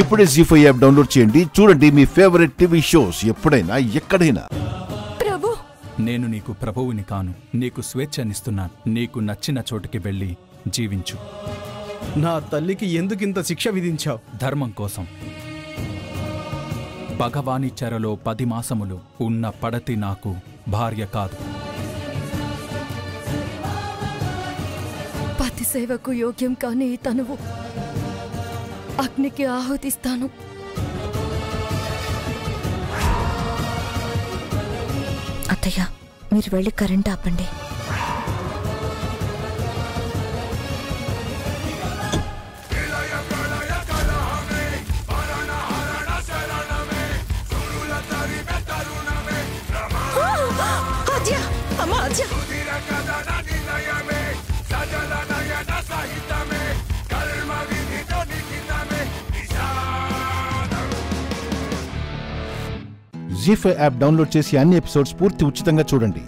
ఇప్పుడే జీ5 app download చేయండి. చూడండి మీ ఫేవరెట్ టీవీ షోస్ ఎప్పుడైనా ఎక్కడైనా. ప్రభు, నేను నీకు ప్రభువుని కాను, నీకు స్వేచ్ఛనిస్తున్నాను. నీకు నచ్చిన చోటుకి వెళ్ళి జీవించు. నా తల్లికి ఎందుకింత శిక్ష విధించావు? ధర్మం కోసం. భగవాని చెరలో 10 మాసములు ఉన్న పడతి నాకు భార్య కాదు. పతి సేవకు యోగ్యం కాని ఈ తనువు అగ్నికి ఆహుతిస్తాను. అత్తయ్య, మీరు వెళ్ళి కరెంట్ ఆపండి. జీ5 యాప్ డౌన్లోడ్ చేసి అన్ని ఎపిసోడ్స్ పూర్తి ఉచితంగా చూడండి.